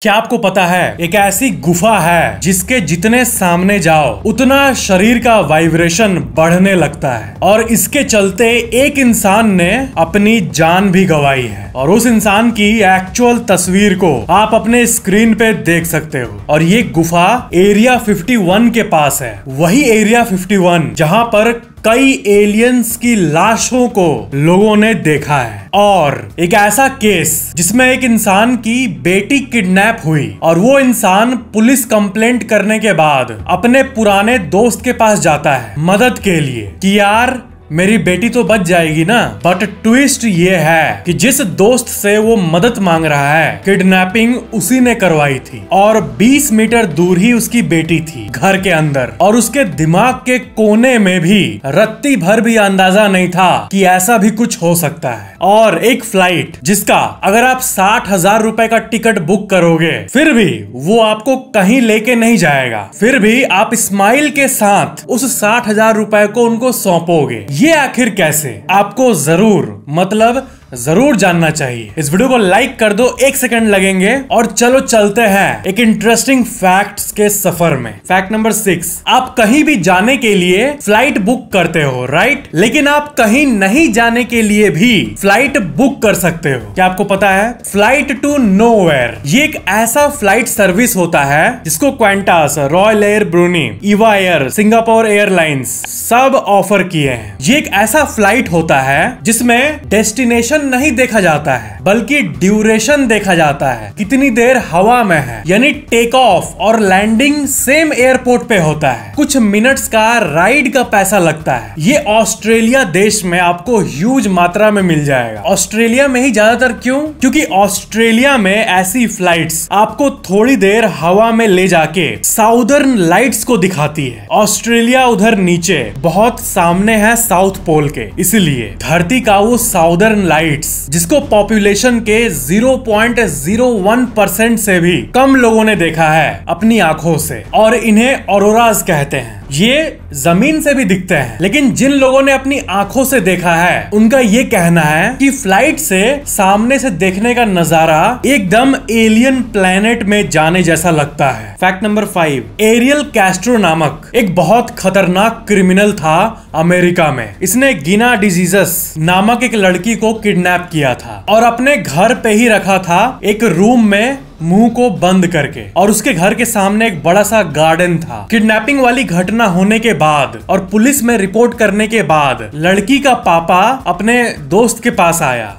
क्या आपको पता है एक ऐसी गुफा है जिसके जितने सामने जाओ उतना शरीर का वाइब्रेशन बढ़ने लगता है और इसके चलते एक इंसान ने अपनी जान भी गंवाई है और उस इंसान की एक्चुअल तस्वीर को आप अपने स्क्रीन पे देख सकते हो। और ये गुफा एरिया 51 के पास है, वही एरिया 51 जहां पर कई एलियंस की लाशों को लोगों ने देखा है। और एक ऐसा केस जिसमें एक इंसान की बेटी किडनैप हुई और वो इंसान पुलिस कंप्लेंट करने के बाद अपने पुराने दोस्त के पास जाता है मदद के लिए कि यार मेरी बेटी तो बच जाएगी ना। बट ट्विस्ट ये है कि जिस दोस्त से वो मदद मांग रहा है किडनैपिंग उसी ने करवाई थी और 20 मीटर दूर ही उसकी बेटी थी घर के अंदर, और उसके दिमाग के कोने में भी रत्ती भर भी अंदाजा नहीं था कि ऐसा भी कुछ हो सकता है। और एक फ्लाइट जिसका अगर आप 60,000 रुपए का टिकट बुक करोगे फिर भी वो आपको कहीं लेके नहीं जाएगा, फिर भी आप स्माइल के साथ उस 60,000 रुपए को उनको सौंपोगे। ये आखिर कैसे, आपको जरूर जानना चाहिए। इस वीडियो को लाइक कर दो, 1 सेकंड लगेंगे और चलो चलते हैं एक इंटरेस्टिंग फैक्ट्स के सफर में। फैक्ट नंबर 6, आप कहीं भी जाने के लिए फ्लाइट बुक करते हो, राइट? लेकिन आप कहीं नहीं जाने के लिए भी फ्लाइट बुक कर सकते हो। क्या आपको पता है? फ्लाइट टू नोवेयर ये एक ऐसा फ्लाइट सर्विस होता है जिसको Qantas, royal air Bruny, Eva air, Singapore airlines सब ऑफर किए हैं। ये एक ऐसा फ्लाइट होता है जिसमें डेस्टिनेशन नहीं देखा जाता है बल्कि ड्यूरेशन देखा जाता है, कितनी देर हवा में है, यानी टेक ऑफ और लैंडिंग सेम एयरपोर्ट पे होता है। कुछ मिनट्स का राइड का पैसा लगता है। ये ऑस्ट्रेलिया देश में आपको ह्यूज मात्रा में मिल जाएगा। ऑस्ट्रेलिया में ही ज्यादातर, क्यों? क्योंकि ऑस्ट्रेलिया में ऐसी फ्लाइट्स आपको थोड़ी देर हवा में ले जाके साउदर्न लाइट्स को दिखाती है। ऑस्ट्रेलिया उधर नीचे बहुत सामने है साउथ पोल के, इसलिए धरती का वो साउदर्न लाइट्स जिसको पॉपुलेशन के 0.01% से भी कम लोगों ने देखा है अपनी आंखों से, और इन्हें ऑरोराज कहते हैं। ये जमीन से भी दिखते हैं, लेकिन जिन लोगों ने अपनी आंखों से देखा है उनका ये कहना है कि फ्लाइट से सामने से देखने का नजारा एकदम एलियन प्लेनेट में जाने जैसा लगता है। फैक्ट नंबर 5, एरियल कैस्ट्रो नामक एक बहुत खतरनाक क्रिमिनल था अमेरिका में। इसने गिना डिजीजस नामक एक लड़की को किडनैप किया था और अपने घर पे ही रखा था, एक रूम में मुंह को बंद करके, और उसके घर के सामने एक बड़ा सा गार्डन था। किडनैपिंग वाली घटना होने के बाद और पुलिस में रिपोर्ट करने के बाद लड़की का पापा अपने दोस्त के पास आया,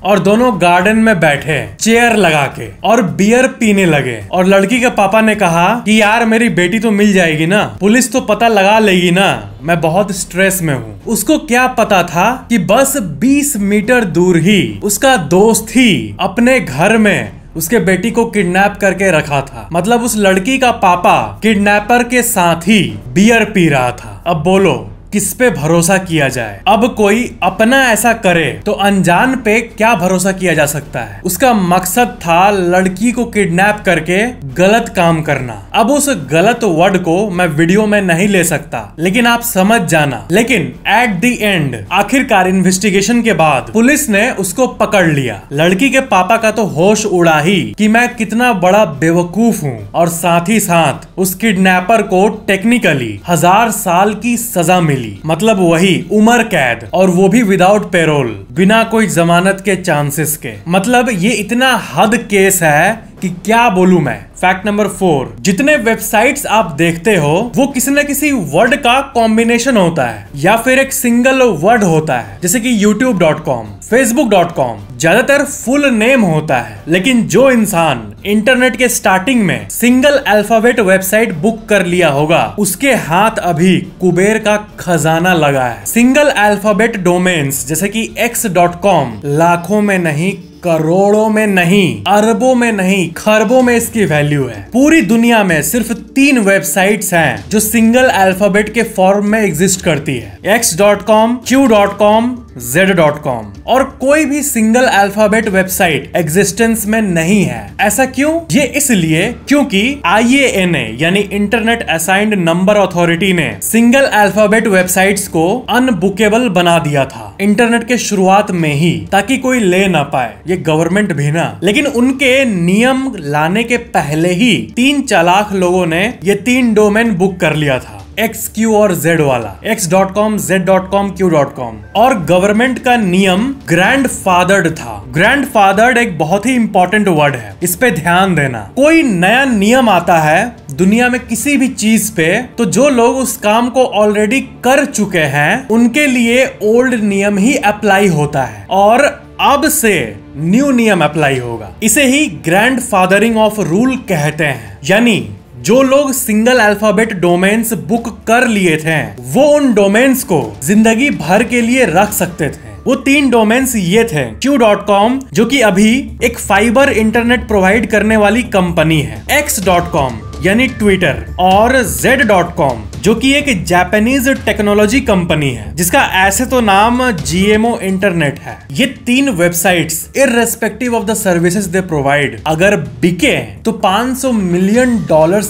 और दोनों गार्डन में बैठे चेयर लगा के और बियर पीने लगे। और लड़की के पापा ने कहा कि यार मेरी बेटी तो मिल जाएगी ना, पुलिस तो पता लगा लेगी ना, मैं बहुत स्ट्रेस में हूँ। उसको क्या पता था कि बस 20 मीटर दूर ही उसका दोस्त ही अपने घर में उसके बेटी को किडनैप करके रखा था। मतलब उस लड़की का पापा किडनैपर के साथ ही बियर पी रहा था। अब बोलो किस पे भरोसा किया जाए? अब कोई अपना ऐसा करे तो अनजान पे क्या भरोसा किया जा सकता है? उसका मकसद था लड़की को किडनैप करके गलत काम करना। अब उस गलत वर्ड को मैं वीडियो में नहीं ले सकता, लेकिन आप समझ जाना। लेकिन एट द एंड आखिरकार इन्वेस्टिगेशन के बाद पुलिस ने उसको पकड़ लिया। लड़की के पापा का तो होश उड़ा ही कि मैं कितना बड़ा बेवकूफ हूँ, और साथ ही साथ उस किडनैपर को टेक्निकली 1000 साल की सजा मिली, मतलब वही उम्र कैद, और वो भी विदाउट पेरोल, बिना कोई जमानत के चांसेस के। मतलब ये इतना हद केस है कि क्या बोलूं मैं। फैक्ट नंबर 4, जितने वेबसाइट्स आप देखते हो वो किसी न किसी वर्ड का कॉम्बिनेशन होता है या फिर एक सिंगल वर्ड होता है, जैसे कि youtube.com, facebook.com ज्यादातर फुल नेम होता है। लेकिन जो इंसान इंटरनेट के स्टार्टिंग में सिंगल अल्फाबेट वेबसाइट बुक कर लिया होगा उसके हाथ अभी कुबेर का खजाना लगा है। सिंगल अल्फाबेट डोमेन्स जैसे कि x.com लाखों में नहीं, करोड़ों में नहीं, अरबों में नहीं, खरबों में इसकी वैल्यू है। पूरी दुनिया में सिर्फ 3 वेबसाइट्स हैं जो सिंगल अल्फाबेट के फॉर्म में एग्जिस्ट करती है, x.com, q.com, z.com और कोई भी सिंगल अल्फाबेट वेबसाइट एग्जिस्टेंस में नहीं है। ऐसा क्यों? ये इसलिए क्योंकि IANA यानी इंटरनेट असाइंड नंबर अथॉरिटी ने सिंगल अल्फाबेट वेबसाइट्स को अनबुकेबल बना दिया था इंटरनेट के शुरुआत में ही, ताकि कोई ले ना पाए, ये गवर्नमेंट भी ना। लेकिन उनके नियम लाने के पहले ही 3 चालाक लोगों ने ये 3 डोमेन बुक कर लिया था, X, Q और Z वाला, X.com, Z.com, Q.com। और गवर्नमेंट का नियम ग्रैंडफादर्ड था। ग्रैंडफादर्ड एक बहुत ही इंपॉर्टेंट वर्ड है, इस पे ध्यान देना। कोई नया नियम आता है दुनिया में किसी भी चीज पे, तो जो लोग उस काम को ऑलरेडी कर चुके हैं उनके लिए ओल्ड नियम ही अप्लाई होता है और अब से न्यू नियम अप्लाई होगा। इसे ही ग्रैंडफादरिंग ऑफ रूल कहते हैं। यानी जो लोग सिंगल अल्फाबेट डोमेन्स बुक कर लिए थे वो उन डोमेन्स को जिंदगी भर के लिए रख सकते थे। वो 3 डोमेन्स ये थे, Q.com जो कि अभी एक फाइबर इंटरनेट प्रोवाइड करने वाली कंपनी है, X.com यानी ट्विटर, और Z.com जो कि एक जापानीज टेक्नोलॉजी कंपनी है जिसका ऐसे तो नाम GMO इंटरनेट है। ये 3 websites irrespective of the services they provide अगर बिके तो $500 मिलियन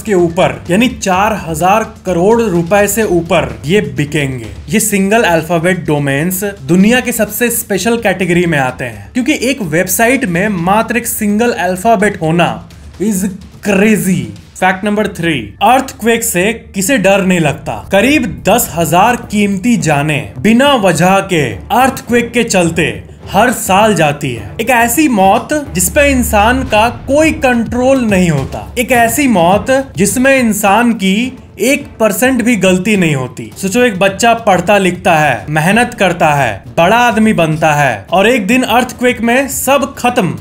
के ऊपर यानी 4000 करोड़ रुपए से ऊपर ये बिकेंगे। ये सिंगल अल्फाबेट डोमेन्स दुनिया के सबसे स्पेशल कैटेगरी में आते हैं क्योंकि एक वेबसाइट में मात्र एक सिंगल अल्फाबेट होना is crazy. Fact number 3, earthquake से किसे डर नहीं लगता। करीब 10,000 कीमती जानें बिना वजह के अर्थक्वेक के चलते हर साल जाती है। एक ऐसी मौत जिसपे इंसान का कोई कंट्रोल नहीं होता, एक ऐसी मौत जिसमें इंसान की 1% भी गलती नहीं होती। सोचो, एक बच्चा पढ़ता लिखता है, मेहनत करता है, बड़ा आदमी बनता है और एक दिन अर्थक्वेक में सब खत्म।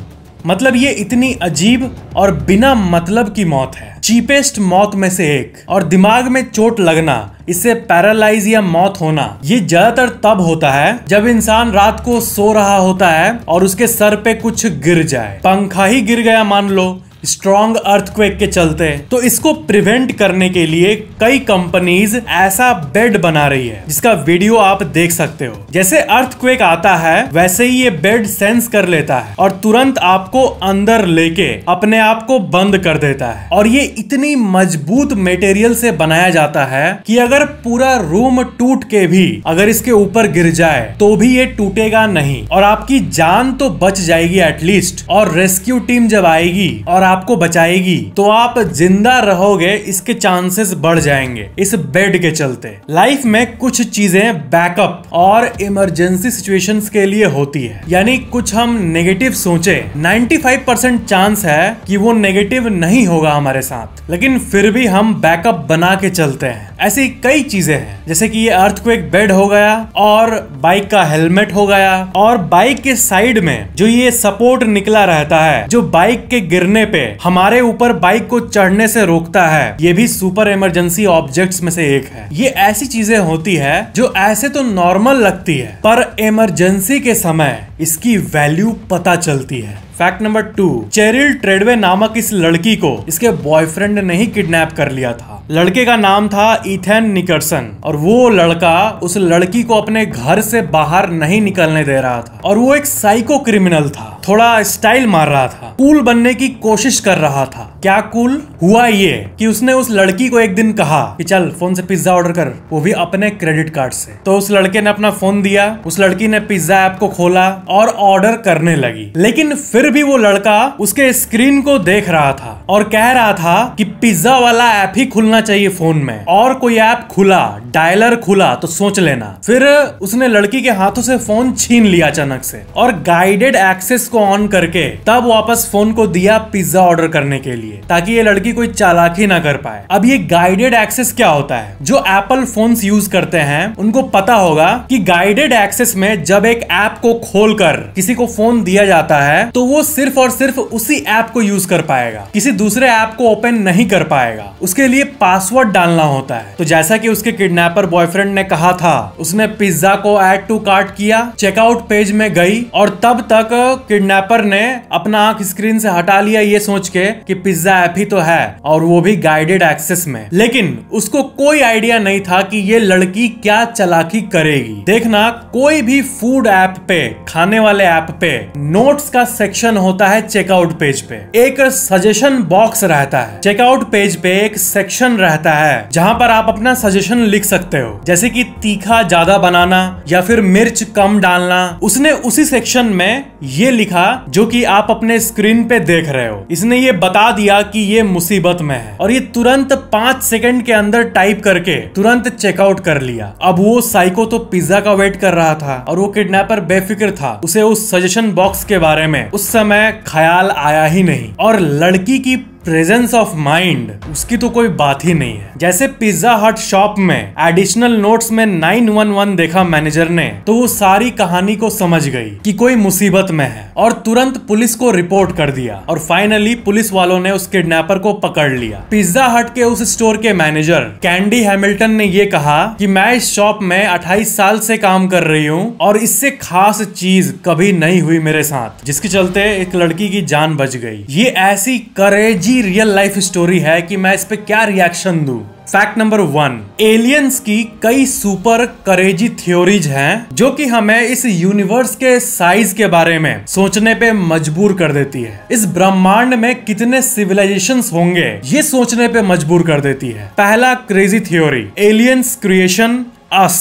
मतलब ये इतनी अजीब और बिना मतलब की मौत है, चीपेस्ट मौत में से एक। और दिमाग में चोट लगना, इससे पैरालाइज या मौत होना, ये ज्यादातर तब होता है जब इंसान रात को सो रहा होता है और उसके सर पे कुछ गिर जाए, पंखा ही गिर गया मान लो स्ट्रॉन्ग अर्थक्वेक के चलते। तो इसको प्रिवेंट करने के लिए कई कंपनीज ऐसा बेड बना रही है जिसका वीडियो आप देख सकते हो। जैसे अर्थक्वेक आता है वैसे ही ये बेड सेंस कर लेता है और तुरंत आपको अंदर लेके अपने आप को बंद कर देता है। और ये इतनी मजबूत मटेरियल से बनाया जाता है कि अगर पूरा रूम टूट के भी अगर इसके ऊपर गिर जाए तो भी ये टूटेगा नहीं और आपकी जान तो बच जाएगी एटलीस्ट। और रेस्क्यू टीम जब आएगी और आपको बचाएगी तो आप जिंदा रहोगे, इसके चांसेस बढ़ जाएंगे इस बेड के चलते। लाइफ में कुछ चीजें बैकअप और इमरजेंसी सिचुएशंस के लिए होती है। यानी कुछ हम नेगेटिव सोचे, 95% चांस है कि वो नेगेटिव नहीं होगा हमारे साथ, लेकिन फिर भी हम बैकअप बना के चलते हैं। ऐसी कई चीजें हैं जैसे कि ये अर्थक्वेक बेड हो गया और बाइक का हेलमेट हो गया और बाइक के साइड में जो ये सपोर्ट निकला रहता है जो बाइक के गिरने पे हमारे ऊपर बाइक को चढ़ने से रोकता है, ये भी सुपर इमरजेंसी ऑब्जेक्ट्स में से एक है। ये ऐसी चीजें होती है जो ऐसे तो नॉर्मल लगती है पर इमरजेंसी के समय इसकी वैल्यू पता चलती है। फैक्ट नंबर 2, चेरिल ट्रेडवे नामक इस लड़की को इसके बॉयफ्रेंड ने ही किडनैप कर लिया था। लड़के का नाम था इथेन निकर्सन और वो लड़का उस लड़की को अपने घर से बाहर नहीं निकलने दे रहा था और वो एक साइको क्रिमिनल था, थोड़ा स्टाइल मार रहा था, कूल बनने की कोशिश कर रहा था। क्या कूल हुआ ये कि उसने उस लड़की को एक दिन कहा कि चल फोन से पिज्जा ऑर्डर कर, वो भी अपने क्रेडिट कार्ड से। तो उस लड़के ने अपना फोन दिया, उस लड़की ने पिज्जा ऐप को खोला और ऑर्डर करने लगी। लेकिन फिर भी वो लड़का उसके स्क्रीन को देख रहा था और कह रहा था कि पिज्जा वाला ऐप ही खुलना चाहिए फोन में, और कोई ऐप खुला, डायलर खुला तो सोच लेना। फिर उसने लड़की के हाथों से फोन छीन लिया अचानक से और गाइडेड एक्सेस को ऑन करके तब वापस फोन को दिया पिज्जा ऑर्डर करने के लिए, ताकि ये लड़की कोई चालाकी ना कर पाए। अब ये गाइडेड एक्सेस क्या होता है? जो एप्पल फोन्स यूज करते हैं उनको पता होगा कि गाइडेड एक्सेस में जब एक ऐप को खोलकर किसी को फोन दिया जाता है तो वो सिर्फ और सिर्फ उसी ऐप को यूज कर पाएगा, किसी दूसरे ऐप को ओपन नहीं कर पाएगा। उसके लिए पासवर्ड डालना होता है। तो जैसा कि उसके किडनैपर बॉयफ्रेंड ने कहा था, उसने पिज्जा को ऐड टू कार्ट किया, चेकआउट पेज में गई और तब तक किडनैपर ने अपना आंख स्क्रीन से हटा लिया ये सोच के कि पिज्जा ऐप ही तो है और वो भी गाइडेड एक्सेस में। लेकिन उसको कोई आइडिया नहीं था कि ये लड़की क्या चालाकी करेगी। देखना, कोई भी फूड ऐप पे, खाने वाले ऐप पे नोट्स का सेक्शन होता है चेकआउट पेज पे। एक सजेशन बॉक्स रहता है। चेकआउट पेज पे एक सेक्शन रहता है जहां पर आप अपना सजेशन लिख सकते हो, जैसे कि तीखा ज्यादा बनाना या फिर मिर्च कम डालना। उसने उसी सेक्शन में ये लिखा जो कि आप अपने स्क्रीन पे देख रहे हो। इसने ये बता दिया कि ये मुसीबत में है और ये तुरंत 5 सेकंड के अंदर टाइप करके तुरंत चेकआउट कर लिया। अब वो साइको तो पिज्जा का वेट कर रहा था और वो किडनैपर बेफिक्र था। उसे उस सजेशन बॉक्स के बारे में उस समय ख्याल आया ही नहीं। और लड़की की प्रेजेंस ऑफ माइंड, उसकी तो कोई बात ही नहीं है। जैसे पिज्जा हट शॉप में एडिशनल नोट्स में 911 देखा मैनेजर ने, तो वो सारी कहानी को समझ गई कि कोई मुसीबत में है और तुरंत पुलिस को रिपोर्ट कर दिया। और फाइनली पुलिस वालों ने उस किडनैपर को पकड़ लिया। पिज्जा हट के उस स्टोर के मैनेजर कैंडी हैमिल्टन ने ये कहा कि मैं इस शॉप में 28 साल से काम कर रही हूँ और इससे खास चीज कभी नहीं हुई मेरे साथ, जिसके चलते एक लड़की की जान बच गई। ये ऐसी करेजी रियल लाइफ स्टोरी है कि मैं इस पे क्या रिएक्शन दूं। फैक्ट नंबर 1, एलियंस की कई सुपर करेजी थ्योरीज हैं जो कि हमें इस यूनिवर्स के साइज के बारे में सोचने पे मजबूर कर देती है। इस ब्रह्मांड में कितने सिविलाइजेशंस होंगे ये सोचने पे मजबूर कर देती है। पहला क्रेजी थ्योरी, एलियंस क्रिएशन अस।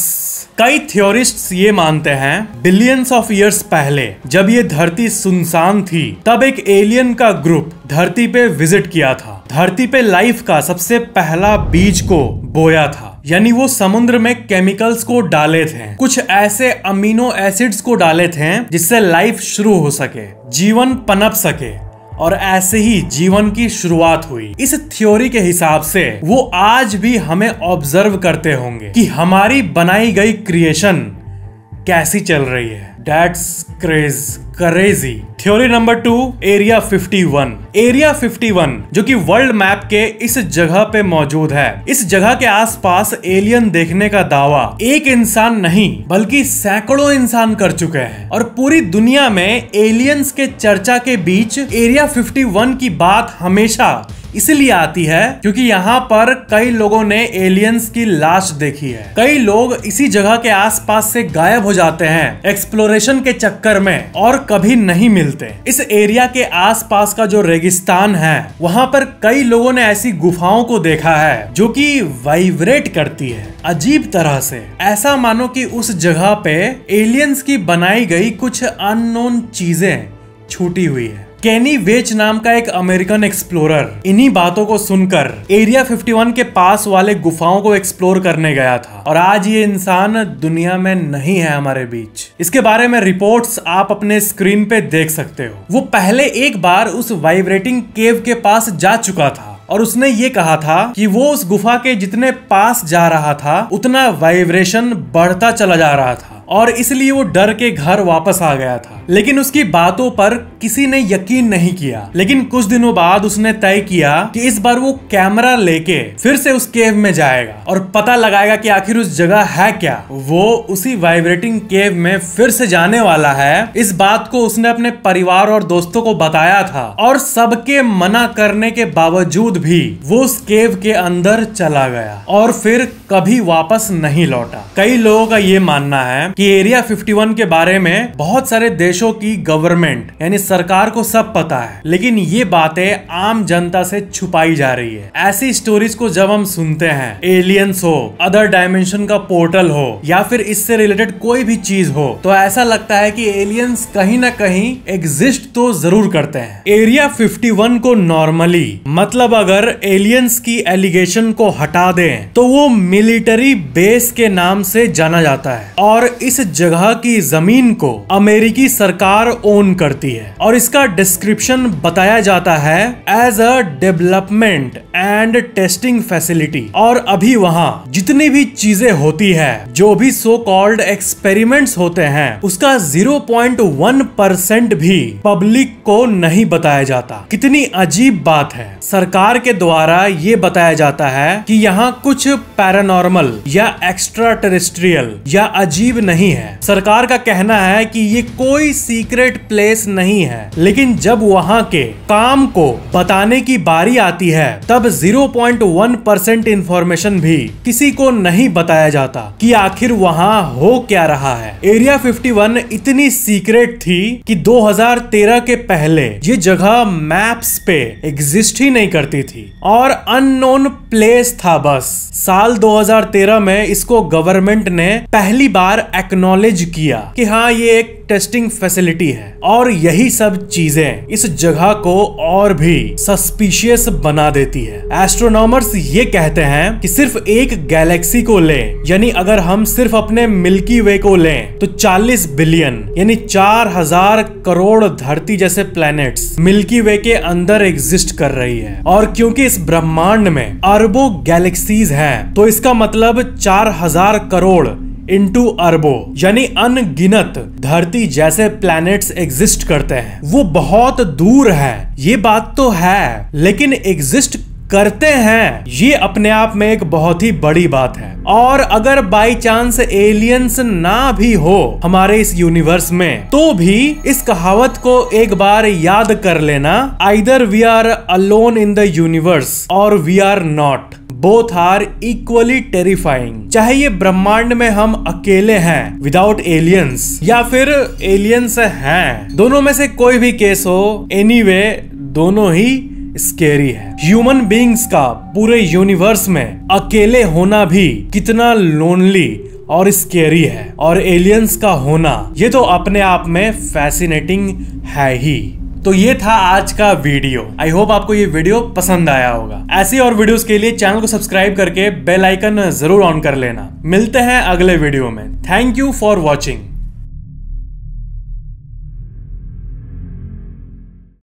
कई थ्योरिस्ट्स ये मानते हैं बिलियंस ऑफ ईयर्स पहले जब ये धरती सुनसान थी, तब एक एलियन का ग्रुप धरती पे विजिट किया था। धरती पे लाइफ का सबसे पहला बीज को बोया था, यानी वो समुद्र में केमिकल्स को डाले थे, कुछ ऐसे अमीनो एसिड्स को डाले थे जिससे लाइफ शुरू हो सके, जीवन पनप सके, और ऐसे ही जीवन की शुरुआत हुई। इस थ्योरी के हिसाब से वो आज भी हमें ऑब्जर्व करते होंगे कि हमारी बनाई गई क्रिएशन कैसी चल रही है। That's crazy। Theory number 2, area 51। Area 51 जो कि वर्ल्ड मैप के इस जगह पे मौजूद है। इस जगह के आसपास एलियन देखने का दावा एक इंसान नहीं बल्कि सैकड़ों इंसान कर चुके हैं और पूरी दुनिया में एलियंस के चर्चा के बीच एरिया 51 की बात हमेशा इसलिए आती है क्योंकि यहाँ पर कई लोगों ने एलियंस की लाश देखी है। कई लोग इसी जगह के आसपास से गायब हो जाते हैं एक्सप्लोरेशन के चक्कर में और कभी नहीं मिलते। इस एरिया के आसपास का जो रेगिस्तान है वहाँ पर कई लोगों ने ऐसी गुफाओं को देखा है जो कि वाइब्रेट करती है अजीब तरह से। ऐसा मानो कि उस जगह पे एलियंस की बनाई गई कुछ अननोन चीजें छूटी हुई है। केनी वेच नाम का एक अमेरिकन एक्सप्लोरर इन्हीं बातों को सुनकर एरिया 51 के पास वाले गुफाओं को एक्सप्लोर करने गया था और आज ये इंसान दुनिया में नहीं है हमारे बीच। इसके बारे में रिपोर्ट्स आप अपने स्क्रीन पे देख सकते हो। वो पहले एक बार उस वाइब्रेटिंग केव के पास जा चुका था और उसने ये कहा था कि वो उस गुफा के जितने पास जा रहा था उतना वाइब्रेशन बढ़ता चला जा रहा था और इसलिए वो डर के घर वापस आ गया था। लेकिन उसकी बातों पर किसी ने यकीन नहीं किया। लेकिन कुछ दिनों बाद उसने तय किया कि इस बार वो कैमरा लेके फिर से उस केव में जाएगा और पता लगाएगा कि आखिर उस जगह है क्या। वो उसी वाइब्रेटिंग केव में फिर से जाने वाला है। इस बात को उसने अपने परिवार और दोस्तों को बताया था और सबके मना करने के बावजूद भी वो उस केव के अंदर चला गया और फिर कभी वापस नहीं लौटा। कई लोगों का ये मानना है कि एरिया 51 के बारे में बहुत सारे देशों की गवर्नमेंट यानी सरकार को सब पता है, लेकिन ये बातें आम जनता से छुपाई जा रही है। ऐसी स्टोरीज को जब हम सुनते हैं, एलियंस हो, अदर डायमेंशन का पोर्टल हो या फिर इससे रिलेटेड कोई भी चीज हो, तो ऐसा लगता है कि एलियंस कहीं ना कहीं एग्जिस्ट तो जरूर करते हैं। एरिया 51 को नॉर्मली मतलब अगर एलियंस की एलिगेशन को हटा दें तो वो मिलिट्री बेस के नाम से जाना जाता है और इस जगह की जमीन को अमेरिकी सरकार ओन करती है और इसका डिस्क्रिप्शन बताया जाता है as a development and testing facility. और अभी वहाँ जितनी भी चीजें होती है, जो भी सो कॉल्ड एक्सपेरिमेंट्स होते हैं, उसका 0.1% भी पब्लिक को नहीं बताया जाता। कितनी अजीब बात है। सरकार के द्वारा ये बताया जाता है कि यहाँ कुछ पैरानॉर्मल या एक्स्ट्रा टेरेस्ट्रियल या अजीब नहीं नहीं है। सरकार का कहना है कि ये कोई सीक्रेट प्लेस नहीं है, लेकिन जब वहां के काम को बताने की बारी आती है तब 0.1% इंफॉर्मेशन भी किसी को नहीं बताया जाता कि आखिर वहां हो क्या रहा है। एरिया 51 इतनी सीक्रेट थी कि 2013 के पहले ये जगह मैप्स पे एग्जिस्ट ही नहीं करती थी और अननोन प्लेस था बस। साल 2013 में इसको गवर्नमेंट ने पहली बार एक्नॉलेज किया कि हाँ ये एक टेस्टिंग फैसिलिटी है, और यही सब चीजें इस जगह को और भी सस्पिशियस बना देती है। एस्ट्रोनॉमर्स ये कहते हैं कि सिर्फ एक गैलेक्सी को लें, यानी अगर हम सिर्फ अपने मिल्की वे को लें तो 40 बिलियन यानी 4000 करोड़ धरती जैसे प्लैनेट्स मिल्की वे के अंदर एग्जिस्ट कर रही है। और क्योंकि इस ब्रह्मांड में अरबों गैलेक्सीज हैं, तो इसका मतलब 4000 करोड़ इंटू अरबों यानी अनगिनत धरती जैसे प्लैनेट्स एग्जिस्ट करते हैं। वो बहुत दूर है, ये बात तो है, लेकिन एग्जिस्ट करते हैं, ये अपने आप में एक बहुत ही बड़ी बात है। और अगर बाई चांस एलियंस ना भी हो हमारे इस यूनिवर्स में, तो भी इस कहावत को एक बार याद कर लेना, either we are alone in the universe और we are not, both are equally terrifying. चाहे ये ब्रह्मांड में हम अकेले हैं विदाउट एलियंस या फिर एलियंस हैं, दोनों में से कोई भी केस हो, एनीवे दोनों ही स्केरी है। ह्यूमन बीइंग्स का पूरे यूनिवर्स में अकेले होना भी कितना लोनली और स्केरी है, और एलियंस का होना ये तो अपने आप में फैसिनेटिंग है ही। तो ये था आज का वीडियो। आई होप आपको ये वीडियो पसंद आया होगा। ऐसी और वीडियोस के लिए चैनल को सब्सक्राइब करके बेल आइकन जरूर ऑन कर लेना। मिलते हैं अगले वीडियो में। Thank you for watching.